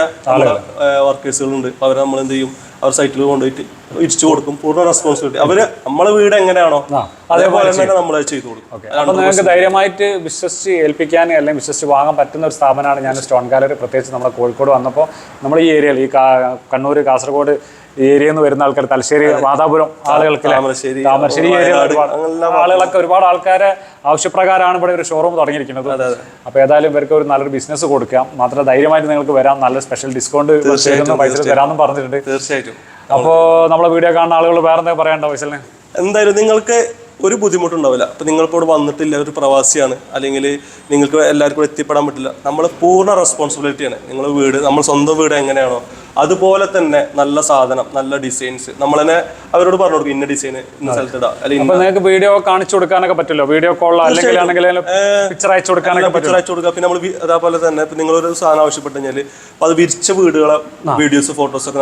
വർക്കേഴ്സുകളുണ്ട്. അപ്പൊ അവരെ നമ്മൾ എന്ത് ചെയ്യും, അവർ സൈറ്റിൽ കൊണ്ടുപോയിട്ട് ഇടിച്ചു കൊടുക്കും. പൂർണ്ണ റെസ്പോൺസിബിലിറ്റി. അവര് നമ്മളെ വീട് എങ്ങനെയാണോ അതേപോലെ തന്നെ നമ്മൾ ചെയ്തു കൊടുക്കും. നിങ്ങൾക്ക് ധൈര്യമായിട്ട് വിശ്വസിച്ച് ഏൽപ്പിക്കാൻ അല്ലെങ്കിൽ വിശ്വസിച്ച് വാങ്ങാൻ പറ്റുന്ന ഒരു സ്ഥാപനമാണ് ഞാൻ സ്റ്റോൺ ഗാലറി. പ്രത്യേകിച്ച് നമ്മുടെ കോഴിക്കോട് വന്നപ്പോൾ നമ്മുടെ ഈ ഏരിയയിൽ, ഈ കണ്ണൂർ കാസർഗോഡ് ഈ ഏരിയയിൽ നിന്ന് വരുന്ന ആൾക്കാർ, തലശ്ശേരി മാതാപുരം ആളുകൾക്ക്, താമരശ്ശേരി ഏരിയ ആളുകളൊക്കെ ഒരുപാട് ആൾക്കാരെ ആവശ്യപ്രകാരമാണ് ഇവിടെ ഒരു ഷോറൂം തുടങ്ങിയിരിക്കുന്നത്. അപ്പോൾ ഏതായാലും ഇവർക്ക് ഒരു നല്ലൊരു ബിസിനസ് കൊടുക്കാം. മാത്രമല്ല ധൈര്യമായിട്ട് നിങ്ങൾക്ക് വരാം, നല്ല സ്പെഷ്യൽ ഡിസ്കൗണ്ട് പൈസ തരാമെന്നും പറഞ്ഞിട്ടുണ്ട്. തീർച്ചയായിട്ടും. അപ്പോൾ നമ്മളെ വീഡിയോ കാണുന്ന ആളുകൾ വേറെ എന്തെങ്കിലും പറയണ്ടോ വൈസലിന്? എന്തായാലും നിങ്ങൾക്ക് ഒരു ബുദ്ധിമുട്ടുണ്ടാവില്ല. അപ്പം നിങ്ങളിപ്പോൾ ഇവിടെ വന്നിട്ടില്ല, ഒരു പ്രവാസിയാണ്, അല്ലെങ്കിൽ നിങ്ങൾക്ക് എല്ലാവർക്കും എത്തിപ്പെടാൻ പറ്റില്ല, നമ്മൾ പൂർണ്ണ റെസ്പോൺസിബിലിറ്റിയാണ്. നിങ്ങളുടെ വീട്, നമ്മൾ സ്വന്തം വീട് എങ്ങനെയാണോ അതുപോലെ തന്നെ നല്ല സാധനം, നല്ല ഡിസൈൻസ് നമ്മൾ തന്നെ അവരോട് പറഞ്ഞു കൊടുക്കും, ഇന്ന ഡിസൈൻ ഇന്ന സ്ഥലത്തിടാം. അല്ലെങ്കിൽ നിങ്ങൾക്ക് വീഡിയോ കാണിച്ചു കൊടുക്കാനൊക്കെ പറ്റുമല്ലോ, വീഡിയോ കോൾ അല്ലെങ്കിൽ പിക്ചർ അയച്ചു കൊടുക്കാനൊക്കെ കൊടുക്കുക. പിന്നെ നമ്മൾ അതേപോലെ തന്നെ ഇപ്പം നിങ്ങളൊരു സാധനം ആവശ്യപ്പെട്ടു കഴിഞ്ഞാൽ അത് വിരിച്ച വീടുകളെ വീഡിയോസ് ഫോട്ടോസ് ഒക്കെ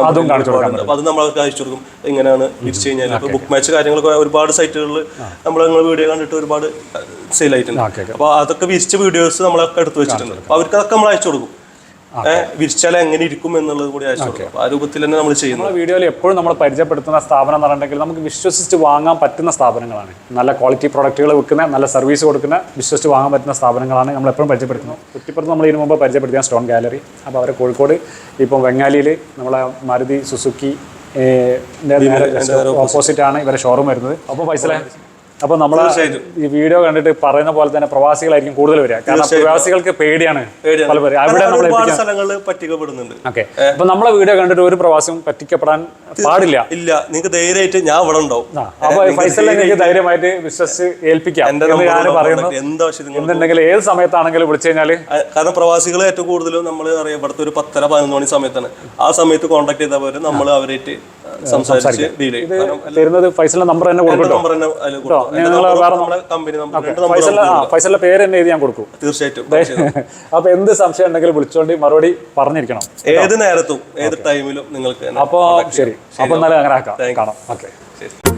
അത് നമ്മൾ അവർക്ക് അയച്ചു കൊടുക്കും. ഇങ്ങനെയാണ് വിരിച്ചു കഴിഞ്ഞാൽ ഇപ്പോൾ ബുക്ക് മാച്ച് കാര്യങ്ങളൊക്കെ ഒരുപാട് സൈറ്റുകളിൽ നമ്മൾ നിങ്ങൾ വീഡിയോ കണ്ടിട്ട് ഒരുപാട് സെയിൽ ആയിട്ടുണ്ട്. അപ്പോൾ അതൊക്കെ വിരിച്ച വീഡിയോസ് നമ്മളൊക്കെ എടുത്ത് വെച്ചിട്ടുണ്ട്. അപ്പോൾ അവർക്ക് അതൊക്കെ നമ്മൾ അയച്ചു കൊടുക്കും. വിരിച്ചാൽ എങ്ങനെ ഇരിക്കും എന്നുള്ളത് കൂടി അയച്ചു കൊടുക്കും. ആ രൂപത്തിൽ തന്നെ നമ്മൾ ചെയ്യുന്നത്. വീഡിയോയിൽ എപ്പോഴും നമ്മൾ പരിചയപ്പെടുത്തുന്ന സ്ഥാപനം എന്ന് പറഞ്ഞിട്ടുണ്ടെങ്കിൽ നമുക്ക് വിശ്വസിച്ച് വാങ്ങാൻ പറ്റുന്ന സ്ഥാപനങ്ങളാണ്. നല്ല ക്വാളിറ്റി പ്രോഡക്റ്റുകൾ വിൽക്കുന്ന, നല്ല സർവീസ് കൊടുക്കുന്ന, വിശ്വസിച്ച് വാങ്ങാൻ പറ്റുന്ന സ്ഥാപനങ്ങളാണ് നമ്മൾ എപ്പോഴും പരിചയപ്പെടുത്തുന്നത്. കുറ്റിപ്പുറത്ത് നമ്മൾ ഇതിനു മുമ്പ് പരിചയപ്പെടുത്തിയ സ്റ്റോൺ ഗാലറി. അപ്പോൾ അവരെ കോഴിക്കോട് ഇപ്പം വെങ്ങാലിയിൽ നമ്മളെ മാരുതി സുസുക്കി ഓപ്പോസിറ്റ് ആണ് ഇവരെ ഷോറൂം വരുന്നത്. അപ്പോൾ ഫൈസലെ, അപ്പോൾ നമ്മൾ ഈ വീഡിയോ കണ്ടിട്ട് പറയുന്ന പോലെ തന്നെ പ്രവാസികളായിരിക്കും കൂടുതൽ വരിക. കാരണം പ്രവാസികൾക്ക് പേടിയാണ് പലവരും അവിടെ പറ്റിക്കപ്പെടുന്നുണ്ട്. ഓക്കെ, അപ്പൊ നമ്മളെ വീഡിയോ കണ്ടിട്ട് ഒരു പ്രവാസിയും പറ്റിക്കപ്പെടാൻ പാടില്ല. ഇല്ല, നിങ്ങൾക്ക് ധൈര്യമായിട്ട് ഞാൻ ഇവിടെ ഉണ്ടാവും. അപ്പൊ ഫൈസലിനെ നിങ്ങൾക്ക് ധൈര്യമായിട്ട് വിശ്വസിച്ച് ഏൽപ്പിക്കാം എന്ന് ഞാൻ പറയുന്നു. എന്തുണ്ടെങ്കിൽ ഏത് സമയത്താണെങ്കിലും വിളിച്ചു കഴിഞ്ഞാല്, കാരണം പ്രവാസികൾ ഏറ്റവും കൂടുതലും നമ്മൾ അറിയാം ഇവിടുത്തെ ഒരു 10-11 മണി സമയത്താണ്. ആ സമയത്ത് കോൺടാക്ട് ചെയ്താൽ പോലും നമ്മൾ അവരായിട്ട് സംസാരിച്ച് തരുന്നത് ഫൈസലിന്റെ നമ്പർ തന്നെ കൊടുക്കും. ഫൈസലിന്റെ പേര് തന്നെ എഴുതി ഞാൻ കൊടുക്കും. തീർച്ചയായിട്ടും. അപ്പൊ എന്ത് സംശയം ഉണ്ടെങ്കിലും വിളിച്ചോണ്ട് മറുപടി പറഞ്ഞിരിക്കണം, ഏത് നേരത്തും ഏത് ടൈമിലും നിങ്ങൾക്ക്. അപ്പൊ ശരി, അപ്പൊ എന്നാലും അങ്ങനെ ആക്കാം, കാണാം. ഓക്കെ, ശരി.